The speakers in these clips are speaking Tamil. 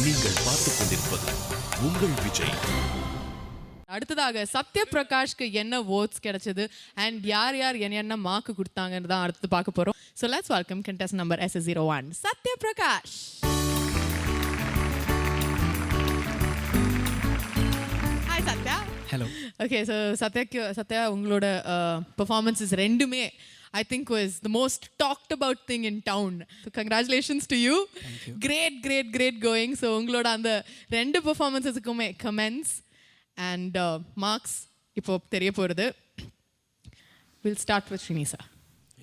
நீங்கள் பார்த்துக் கொண்டிருப்பது உங்கள் விஜய். அடுத்ததாக சத்ய பிரகாஷ்க்கு என்ன வோட்ஸ் கிடைச்சது அண்ட் யார் யார் என்ன மார்க் கொடுத்தாங்கன்னு தான் அடுத்து பார்க்க போறோம். So let's welcome contestant number SS01 Satya Prakash. Hi Sathya. Hello. Okay, so Sathya உங்களோட பெர்ஃபார்மன்ஸஸ் ரெண்டுமே I think was the most talked about thing in town. So congratulations to you. Thank you. Great going. So உங்களோட அந்த ரெண்டு பெர்ஃபார்மன்ஸஸுக்குமே கமெண்ட்ஸ் அண்ட் மார்க்ஸ் இப்போ தெரிய போகிறது. Will start with Srinisa.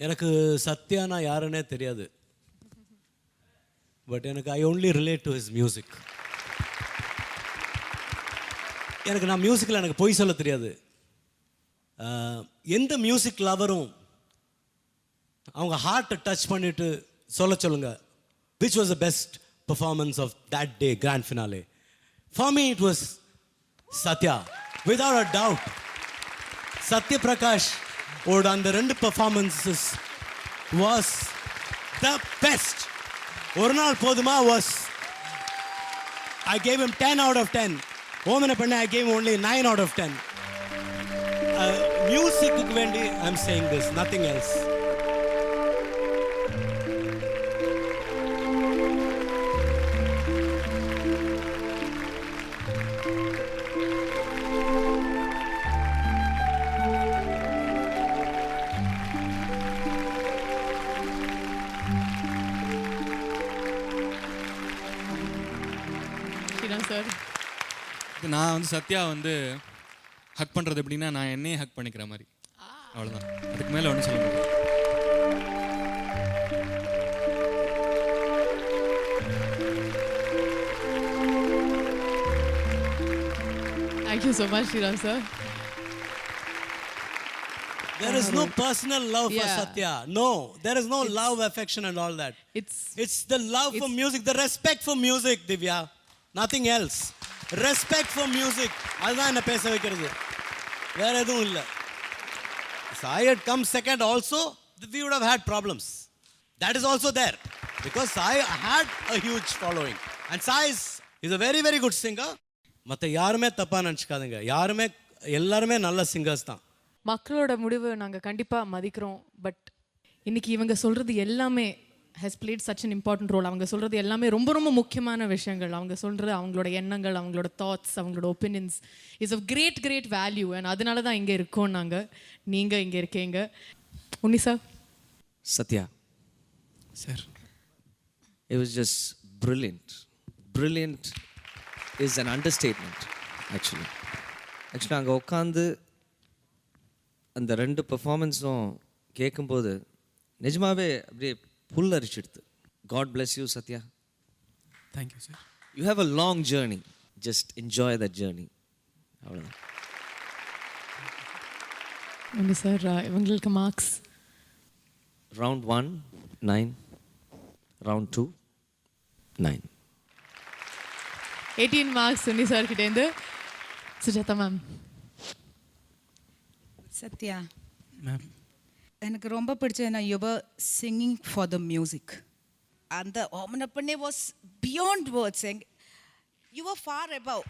எனக்கு சத்யானா யாருன்னே தெரியாது, பட் எனக்கு I only relate to his music. நான் மியூசிக்கில் எனக்கு பொய் சொல்ல தெரியாது. எந்த மியூசிக் லவரும் அவங்க ஹார்ட்டை டச் பண்ணிட்டு சொல்லுங்க which was the best performance of that day grand finale. For me it was Satya without a doubt. Satya Prakash ஓட அந்த ரெண்டு performances was the best. ஒரு நாள் போதுமா was I gave him 10 out of 10. ஓமன பண்ண I gave him only 9 out of 10. மியூசிக்கு வேண்டி I'm saying this, nothing else. Sir, நான் வந்து சத்யா வந்து ஹக் பண்ணுறது எப்படின்னா நான் என்னையே ஹக் பண்ணிக்கிற மாதிரி, அவ்வளோதான். அதுக்கு மேலே ஒன்றும் சொல்ல முடியாது. Thank you so much, Sriram sir. There is no personal love for Yeah. Satya. No, there is no love, affection and all that. It's the love for music, the respect for music, Divya. Nothing else. Respect for music. அதுதான் என்ன பேச வைக்கிறது, வேற எதுவும் இல்லை. Sai had come second also, we would have had problems. That is also there because Sai had a huge following and Sai is a very very good singer. மற்ற யாருமே தப்பா நினச்சிக்காதுங்க, எல்லாருமே நல்ல சிங்கர்ஸ் தான். மக்களோட முடிவு நாங்கள் கண்டிப்பாக மதிக்கிறோம். பட் இன்னைக்கு இவங்க சொல்கிறது எல்லாமே has played such an important role. அவங்க சொல்கிறது எல்லாமே ரொம்ப ரொம்ப முக்கியமான விஷயங்கள். அவங்க சொல்கிறது அவங்களோட எண்ணங்கள், அவங்களோட தாட்ஸ், அவங்களோட opinions is of great value. And அதனால தான் இங்கே இருக்கோம் நாங்கள், நீங்கள் இங்கே இருக்கீங்க. Unni sir. Satya. Sir. It was just brilliant. Brilliant is an understatement, actually. அங்கே உட்காந்து அந்த ரெண்டு பெர்ஃபார்மன்ஸும் கேட்கும்போது நிஜமாவே அப்படியே புல் அரிச்சிடுது. God bless you, Satya. Thank you, sir. You have a long journey. Just enjoy that journey. அவ்வளோதான். உன்னி சார், இவங்களுக்கு marks. Round 1, 9. Round 2, 9. 18 marks Unni sir கிட்டேருந்து. சுஜாதா மேம். சத்யா, மேம், எனக்கு ரொம்ப பிடிச்சது you were singing for the music. அந்த ஓமனப்பண்ணே was beyond words. You were far above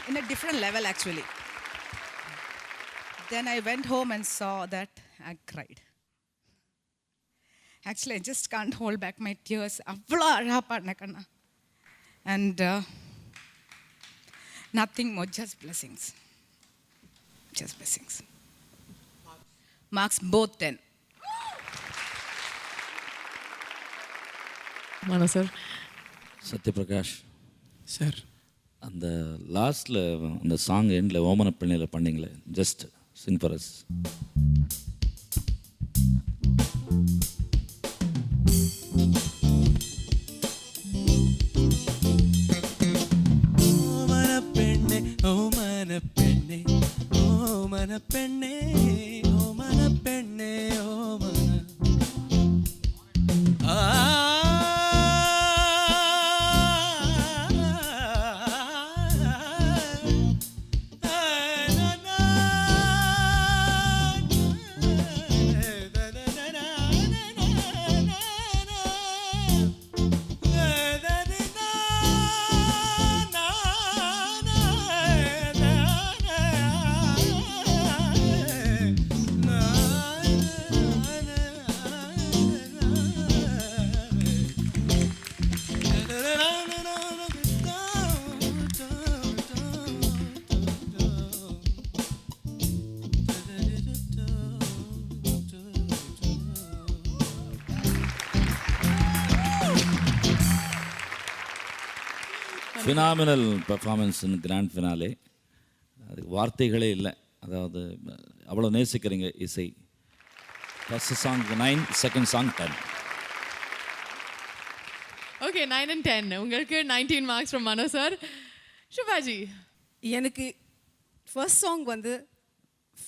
in a different level actually. Then I went home and saw that I cried. Actually I just can't hold back my tears. அவ்வளோ அழகாக பாடின கண்ணா. And nothing more, just blessings. Just blessings. Marks both 10. Mano sir. Sathyaprakash sir, அந்த லாஸ்ட்டில் அந்த சாங் எண்டில் ஓமன பெண்ணில் பண்ணீங்களே, just sing for us. Phenomenal performance in grand finale. அதுக்கு வார்த்தைகளே இல்லை. அதாவது அவ்வளோ நேசிக்கிறீங்க இசை. First song 9, second song 10. Okay 9 and 10 உங்களுக்கு 19 மார்க்ஸ் ஃப்ரம் மனோ சார். ஷுபாஜி, எனக்கு ஃபர்ஸ்ட் சாங் வந்து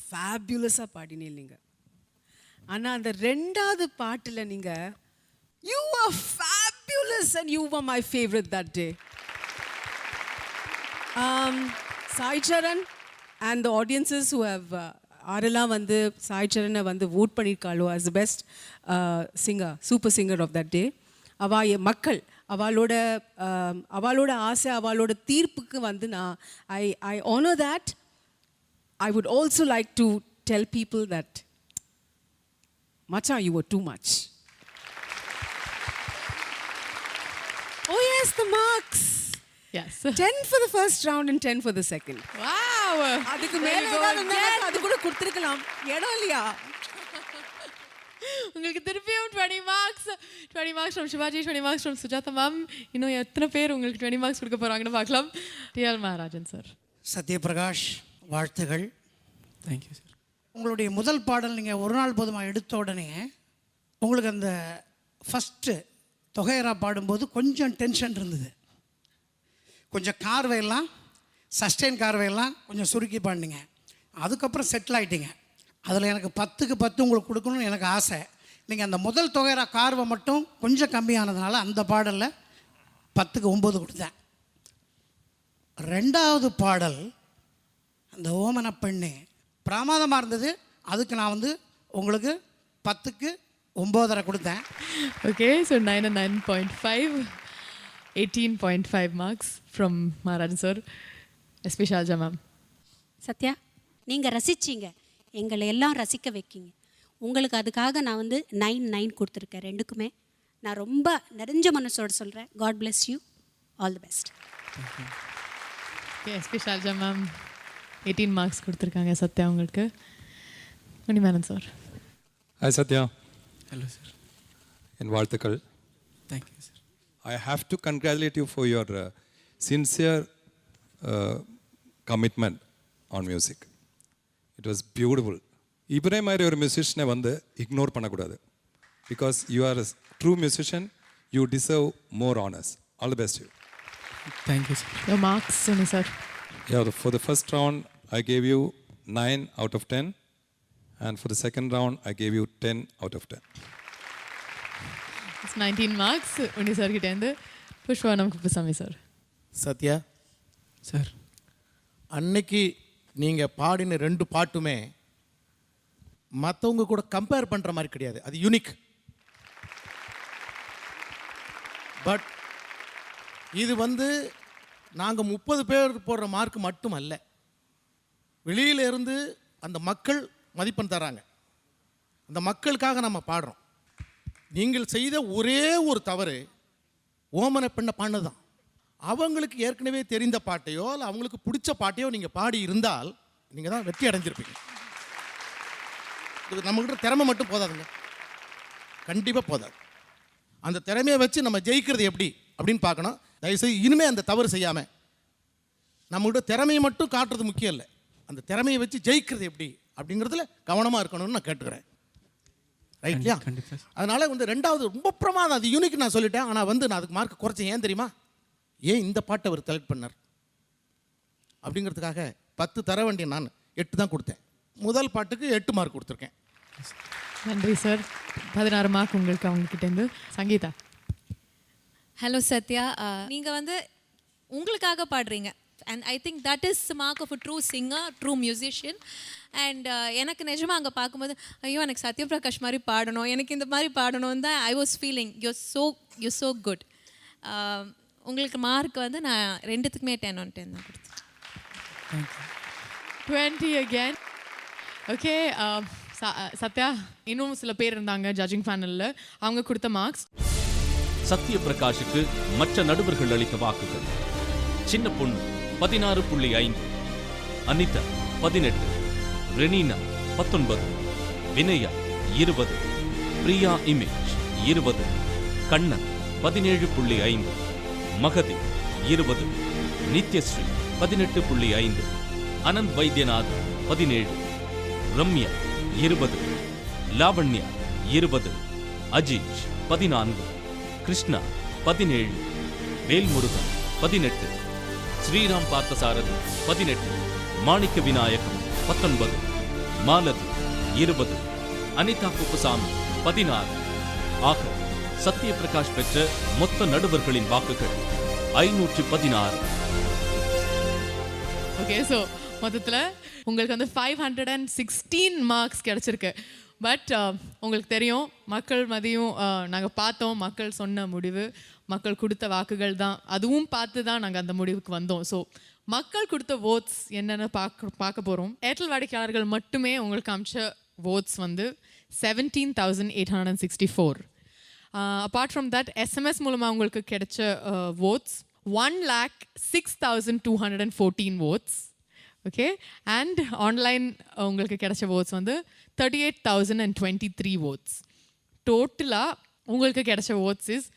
ஃபேபியுலஸாக பாடினேன் நீங்கள். ஆனால் அந்த ரெண்டாவது பாட்டில் நீங்கள் you are fabulous and you are my favourite that day. Sai Charan and the audiences who have ஆரெல்லாம் வந்து சாய் சரனை வந்து ஓட் பண்ணியிருக்காளோ as the best singer, super singer of that day. மக்கள் அவளோட ஆசை, அவளோட தீர்ப்புக்கு வந்து நான் I honour that. I would also like to tell people that, Macha, you were too much. Oh yes, the marks. yes 10 for the first round and 10 for the second. wow அதுக்கு மேல ஏதாவது இருந்தா அது கூட கொடுத்திருக்கலாம். இடம் இல்லையா? உங்களுக்கு திருப்பியும் 20 marks from Shivaji, 20 marks from Sujatha ma'am. இன்னும் எத்தனை பேர் உங்களுக்கு 20 மார்க்ஸ் கொடுக்க போறாங்கன்னு பார்க்கலாம். டிஎல் மகாராஜன் சார். சத்யபிரகாஷ், வாழ்த்துகள். Thank you sir. உங்களுடைய முதல் பாடல் நீங்கள் ஒரு நாள் போதுமா எடுத்த உடனே உங்களுக்கு அந்த ஃபஸ்ட்டு தொகையரா பாடும்போது கொஞ்சம் டென்ஷன் இருந்தது. கொஞ்சம் கார்வையெல்லாம் சஸ்டெயின் கார்வையெல்லாம் கொஞ்சம் சுருக்கி பாடினீங்க. அதுக்கப்புறம் செட்டில் ஆகிட்டீங்க. அதில் எனக்கு 10க்கு 10 உங்களுக்கு கொடுக்கணும்னு எனக்கு ஆசை. நீங்கள் அந்த முதல் தொகையரா கார்வை மட்டும் கொஞ்சம் கம்மியானதுனால அந்த பாடலில் 10க்கு 9 கொடுத்தேன். ரெண்டாவது பாடல் அந்த ஓமன பெண்ணே பிரமாதமாக இருந்தது. அதுக்கு நான் வந்து உங்களுக்கு 10க்கு 9.5 கொடுத்தேன். Okay so 9 and 9.5 18.5 marks from Maharajan sir. SP Shaja ma'am. Sathya, நீங்கள் ரசிச்சிங்க, எங்களை எல்லாம் ரசிக்க வைக்கிங்க. உங்களுக்கு அதுக்காக நான் வந்து 9 கொடுத்துருக்கேன் ரெண்டுக்குமே. நான் ரொம்ப நிறைஞ்ச மனசோட சொல்கிறேன். God bless you, all the best. SP Shaja ma'am 18 marks கொடுத்துருக்காங்க சத்யா உங்களுக்கு. Manimenon sir. Hi Sathya. Hello sir. என் வாழ்த்துக்கள். Thank you sir. I have to congratulate you for your sincere commitment on music. It was beautiful. இவரே மாதிரி ஒரு மியூசிஷியனை வந்து இக்னோர் பண்ணக்கூடாது. Because you are a true musician, you deserve more honors. All the best to you. Thank you sir. Your marks, Soni sir. Yeah, for the first round, I gave you 9 out of 10. And for the second round, I gave you 10 out of 10. It's 19 marks உனி sir கிட்டேருந்து. புஷ்பவனம் குப்புசாமி சார். சத்யா சார், அன்னைக்கு நீங்கள் பாடின 2 பாட்டுமே மற்றவங்க கூட கம்பேர் பண்ணுற மாதிரி கிடையாது. அது யூனிக். பட் இது வந்து நாங்கள் 30 பேர் போடுற மார்க் மட்டும் அல்ல, வெளியிலேருந்து அந்த மக்கள் மதிப்பெண் தராங்க. அந்த மக்களுக்காக நம்ம பாடுறோம். நீங்கள் செய்த ஒரே ஒரு தவறு ஓமன பெண்ணை பாடினது தான். அவங்களுக்கு ஏற்கனவே தெரிந்த பாட்டையோ இல்லை அவங்களுக்கு பிடிச்ச பாட்டையோ நீங்கள் பாடி இருந்தால் நீங்கள் தான் வெற்றி அடைஞ்சிருப்பீங்க. இது நம்மகிட்ட திறமை மட்டும் போதாதுங்க, கண்டிப்பாக போதாது. அந்த திறமையை வச்சு நம்ம ஜெயிக்கிறது எப்படி அப்படின்னு பார்க்கணும். தயவுசெய்து இனிமேல் அந்த தவறு செய்யாமல், நம்மகிட்ட திறமையை மட்டும் காட்டுறது முக்கியம் இல்லை, அந்த திறமையை வச்சு ஜெயிக்கிறது எப்படி அப்படிங்கிறதுல கவனமாக இருக்கணும்னு நான் கேட்டுக்கிறேன். ரைட்லையா? அதனால் வந்து ரெண்டாவது ரொம்ப பிரமாதம், அது யூனிக் நான் சொல்லிட்டேன். ஆனால் வந்து நான் அதுக்கு மார்க் குறைச்சேன். ஏன் தெரியுமா? ஏன் இந்த பாட்டை அவர் செலக்ட் பண்ணார் அப்படிங்கிறதுக்காக 10 தர வேண்டிய நான் 8 தான் கொடுத்தேன். முதல் பாட்டுக்கு 8 மார்க் கொடுத்துருக்கேன். நன்றி சார். 16 மார்க் உங்களுக்கு அவங்கக்கிட்டேருந்து. சங்கீதா. ஹலோ சத்யா, நீங்கள் வந்து உங்களுக்காக பாடுறீங்க. And I think that is mark of a true singer, true musician. And எனக்கு நிஜமாக அங்கே பார்க்கும்போது ஐயோ எனக்கு சத்யபிரகாஷ் மாதிரி பாடணும், எனக்கு இந்த மாதிரி பாடணும் தான் I was feeling. You so good. உங்களுக்கு மார்க் வந்து நான் 2த்துக்குமே 10 on 10 தான் கொடுத்தேன். 20 again. ஓகே சத்யா, இன்னும் சில பேர் இருந்தாங்க ஜட்ஜிங் பேனலில். அவங்க கொடுத்த மார்க்ஸ் சத்யபிரகாஷுக்கு மற்ற நடுவர்கள் அளித்த வாக்குகள்: சின்ன பொண்ணு 16.5, அனிதா 18, ரெனினா 19, வினயா 20, பிரியா இமேஜ் 20, கண்ணன் 17.5, மகதி 20, நித்யஸ்ரீ 18.5, அனந்த் வைத்தியநாத் 17, ரம்யா 20, லாவண்யா 20, அஜீஷ் 14, கிருஷ்ணா 17, வேல்முருகன் 18, ஸ்ரீராம் பார்த்தசாரதி 18, மாணிக்க விநாயகம் 19, மாலதி 20, அனிதா குப்புசாமி 16. ஆக சத்யபிரகாஷ் பெற்ற மொத்த நடுவர்களின் வாக்குகள் 516. ஓகே, ஸோ மொத்தத்தில் உங்களுக்கு வந்து 516 மார்க்ஸ் கிடச்சிருக்கு. பட் உங்களுக்கு தெரியும், மக்கள் மதியம் நாங்கள் பார்த்தோம், மக்கள் சொன்ன முடிவு, மக்கள் கொடுத்த வாக்குகள் தான், அதுவும் பார்த்து தான் நாங்கள் அந்த முடிவுக்கு வந்தோம். ஸோ மக்கள் கொடுத்த ஓட்ஸ் என்னென்னு பார்க்க போகிறோம். ஏர்டெல் வாடிக்கையாளர்கள் மட்டுமே உங்களுக்கு அமிச்ச ஓட்ஸ் வந்து 17,864. அப்பார்ட் ஃப்ரம் தட் SMS மூலமாக உங்களுக்கு கிடைச்ச votes 1,06,214 votes. Okay, and online உங்களுக்கு கிடைச்ச ஓட்ஸ் வந்து 38,023 ஓட்ஸ். டோட்டலாக உங்களுக்கு கிடைச்ச ஓட்ஸ் இஸ்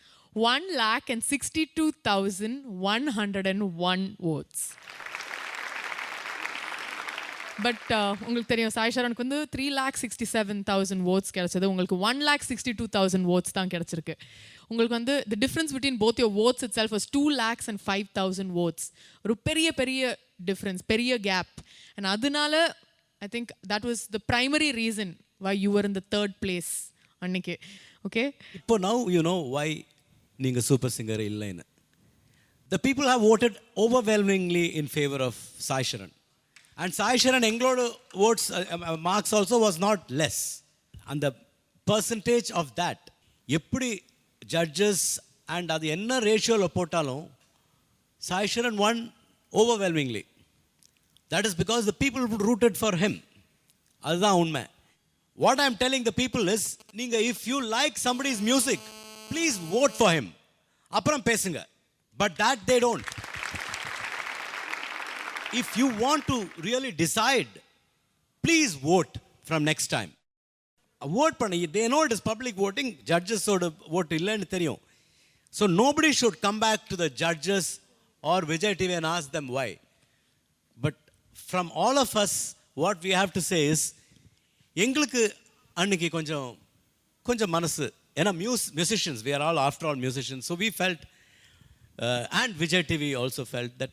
1,62,101 ஓட்ஸ். பட் உங்களுக்கு தெரியும், சாய் சரணுக்கு வந்து 3,67,000 ஓட்ஸ் கிடைச்சது. உங்களுக்கு 1,62,000 ஓட்ஸ் தான் கிடைச்சிருக்கு. உங்களுக்கு வந்து the difference between both your votes itself was 2,05,000 votes. ஒரு பெரிய பெரிய டிஃப்ரென்ஸ், பெரிய கேப். அண்ட் அதனால I think that was the primary reason why you are in the third place அன்னைக்கு. ஓகே, இப்போ நவ் யூ நோ வை நீங்கள் சூப்பர் சிங்கர் இல்லைன்னு. The people have voted overwhelmingly in favor of Sai Sharan. And Sai Sharan எங்களோட votes marks also was not less. And the percentage of that எப்படி judges and அது என்ன ரேஷியோவில் போட்டாலும் Sai Sharan won overwhelmingly. That is because the people rooted for him. அதுதான் உண்மை. What I am telling the people is, நீங்கள் if you like somebody's music, please vote for him. அப்புறம் பேசுங்க. But that they don't. If you want to really decide, please vote from next time. Vote பண்ணி, they know it is public voting, judges ஓட vote இல்லைன்னு தெரியும். So nobody should come back to the judges or Vijay TV and ask them why. But from all of us, what we have to say is, எங்களுக்கு அன்னைக்கு கொஞ்சம் மனசு, ஏன்னா musicians, we are all after all musicians, so we felt and Vijay TV also felt that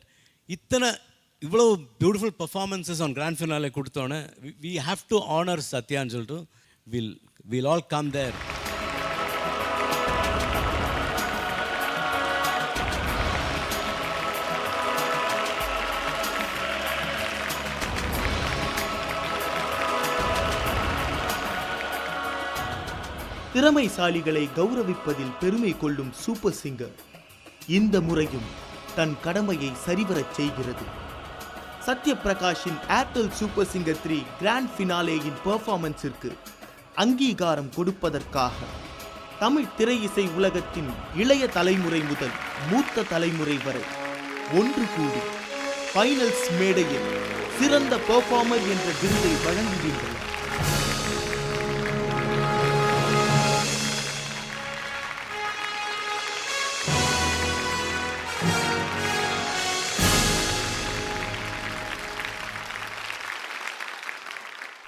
இவ்வளோ beautiful performances on grand finale கொடுத்தோன்னே we have to honor சத்யான்னு சொல்லிட்டு we'll all come there. திறமைசாலிகளை கௌரவிப்பதில் பெருமை கொள்ளும் சூப்பர் சிங்கர் இந்த முறையும் தன் கடமையை சரிவரச் செய்கிறது. சத்யபிரகாஷின் ஏர்டெல் சூப்பர் சிங்கர் 3 கிராண்ட் ஃபினாலேயின் பெர்ஃபார்மன்ஸிற்கு அங்கீகாரம் கொடுப்பதற்காக தமிழ் திரை இசை உலகத்தின் இளைய தலைமுறை முதல் மூத்த தலைமுறை வரை ஒன்று கூடி ஃபைனல்ஸ் மேடையில் சிறந்த பெர்ஃபார்மர் என்ற விருதை வழங்குகின்றனர்.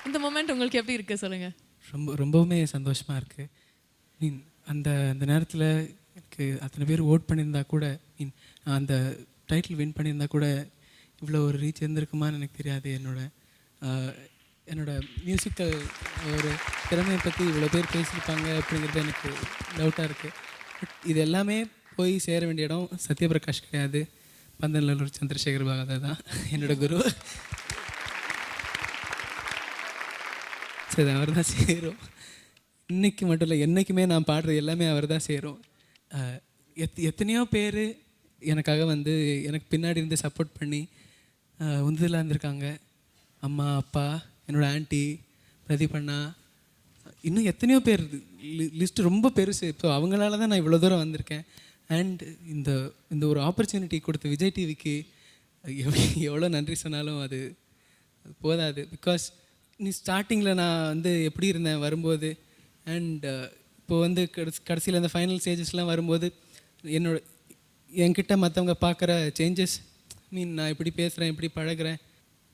இந்த மொமெண்ட் உங்களுக்கு எப்படி இருக்கு சொல்லுங்க? ரொம்பவுமே சந்தோஷமாக இருக்குது. மீன் அந்த நேரத்தில் எனக்கு அத்தனை பேர் ஓட் பண்ணியிருந்தா கூட, அந்த டைட்டில் வின் பண்ணியிருந்தா கூட இவ்வளோ ஒரு ரீச் இருந்திருக்குமான்னு எனக்கு தெரியாது. என்னோட மியூசிக்கல் ஒரு திறமையை பற்றி இவ்வளோ பேர் பேசியிருப்பாங்க அப்படிங்கிறது எனக்கு டவுட்டாக இருக்குது. பட் இது எல்லாமே போய் சேர வேண்டிய இடம் சத்யபிரகாஷ் கிடையாது, பந்தநல்லூர் சந்திரசேகர் பாகவதர் தான் என்னோட குரு. சரி, அவர் தான் சேரும். இன்றைக்கி மட்டும் இல்லை, என்றைக்குமே நான் பாடுறது எல்லாமே அவர் தான் சேரும். எத்தனையோ பேர் எனக்காக வந்து எனக்கு பின்னாடி இருந்து சப்போர்ட் பண்ணி உந்துதலாக இருந்திருக்காங்க. அம்மா, அப்பா, என்னோடய ஆண்டி, பிரதீப் அண்ணா, இன்னும் எத்தனையோ பேர் லிஸ்ட் ரொம்ப பெருசு. ஸோ அவங்களால தான் நான் இவ்வளோ தூரம் வந்திருக்கேன். அண்ட் இந்த இந்த ஒரு ஆப்பர்ச்சுனிட்டி கொடுத்த விஜய் டிவிக்கு எவ்வளோ நன்றி சொன்னாலும் அது போதாது. பிகாஸ் நீ ஸ்டார்டிங்கில் நான் வந்து எப்படி இருந்தேன் வரும்போது, அண்ட் இப்போது வந்து கடைசியில் இந்த ஃபைனல் ஸ்டேஜஸ்லாம் வரும்போது என்கிட்ட மற்றவங்க பார்க்குற சேஞ்சஸ், நான் எப்படி பேசுகிறேன், எப்படி பழகிறேன்,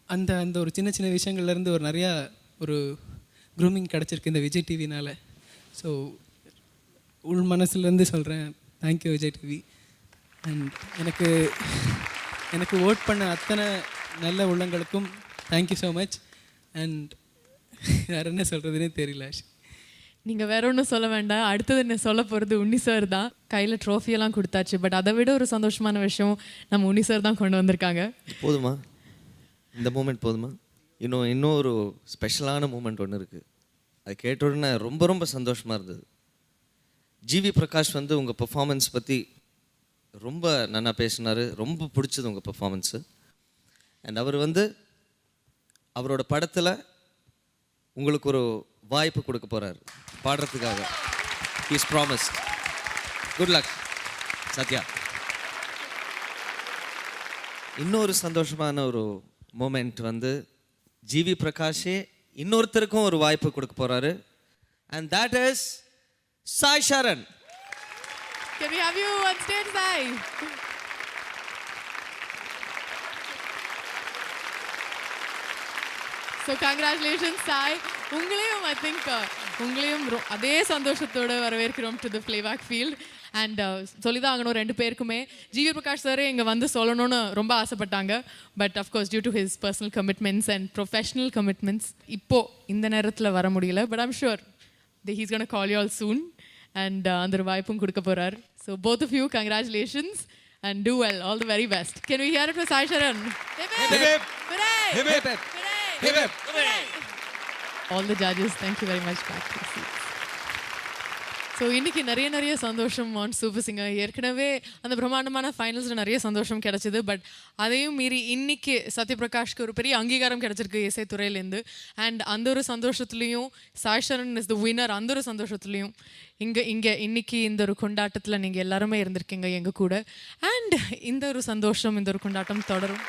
அந்த அந்த ஒரு சின்ன சின்ன விஷயங்கள்லேருந்து ஒரு நிறையா ஒரு க்ரூமிங் கிடச்சிருக்கு இந்த விஜய் டிவினால். ஸோ உள் மனசுலேருந்து சொல்கிறேன், தேங்க்யூ விஜய் டிவி. அண்ட் எனக்கு ஓட் பண்ண அத்தனை நல்ல உள்ளங்களுக்கும் தேங்க்யூ ஸோ மச். அண்ட் வேறு என்ன சொல்கிறதுனே தெரியல. நீங்கள் வேற ஒன்றும் சொல்ல வேண்டாம். அடுத்தது என்ன சொல்ல போகிறது உன்னி சார் தான். கையில் ட்ரோஃபியெல்லாம் கொடுத்தாச்சு. பட் அதை விட ஒரு சந்தோஷமான விஷயம் நம்ம உன்னி சார் தான் கொண்டு வந்திருக்காங்க. போதுமா? இந்த மூமெண்ட் போதுமா? இன்னும் ஒரு ஸ்பெஷலான மூமெண்ட் ஒன்று இருக்குது. அது கேட்ட உடனே ரொம்ப ரொம்ப சந்தோஷமாக இருந்தது. ஜிவி பிரகாஷ் வந்து உங்கள் பெர்ஃபார்மன்ஸ் பற்றி ரொம்ப நல்லா பேசினார். ரொம்ப பிடிச்சது உங்கள் பெர்ஃபார்மன்ஸு. அண்ட் அவர் வந்து அவரோட படத்தில் உங்களுக்கு ஒரு வாய்ப்பு கொடுக்க போகிறார் பாடுறதுக்காக. He's promised. Good luck Sathya. இன்னொரு சந்தோஷமான ஒரு மூமெண்ட் வந்து ஜிவி பிரகாஷே இன்னொருத்தருக்கும் ஒரு வாய்ப்பு கொடுக்க போகிறாரு. And that is Sai Charan. Can we have you on stage, Sai? So congratulations, Sai. உங்களையும் ஐ திங்க் உங்களையும் அதே சந்தோஷத்தோடு வரவேற்கிறோம் டு தி ஃப்ளேபேக் ஃபீல்ட். அண்ட் சொல்லிதான் ஆகணும், 2 பேருக்குமே ஜிவி பிரகாஷ் சார் இங்கே வந்து சொல்லணும்னு ரொம்ப ஆசைப்பட்டாங்க. But of course due to his personal commitments and professional commitments இப்போது இந்த நேரத்தில் வர முடியல. But I'm sure he's gonna call you all soon. And அந்த ஒரு வாய்ப்பும் கொடுக்க போகிறார். So both of you congratulations and do well. All the very best. Can we hear it for Sai Charan? All the judges, thank you very much. Back to the seats. So இன்றைக்கி நிறைய சந்தோஷம் ஆன் சூப்பர் சிங்கர். ஏற்கனவே அந்த பிரம்மாண்டமான ஃபைனல்ஸில் நிறைய சந்தோஷம் கிடச்சிது. பட் அதையும் மீறி இன்றைக்கி சத்யபிரகாஷ்க்கு ஒரு பெரிய அங்கீகாரம் கிடச்சிருக்கு இசைத்துறையிலேருந்து. அண்ட் அந்த ஒரு சந்தோஷத்துலேயும் சாய் சரண் இஸ் த வின்னர். அந்த ஒரு சந்தோஷத்துலேயும் இங்கே இன்றைக்கி இந்த ஒரு கொண்டாட்டத்தில் நீங்கள் எல்லாருமே இருந்திருக்கீங்க எங்கள் கூட. அண்ட் இந்த ஒரு சந்தோஷம், இந்த ஒரு கொண்டாட்டம் தொடரும்.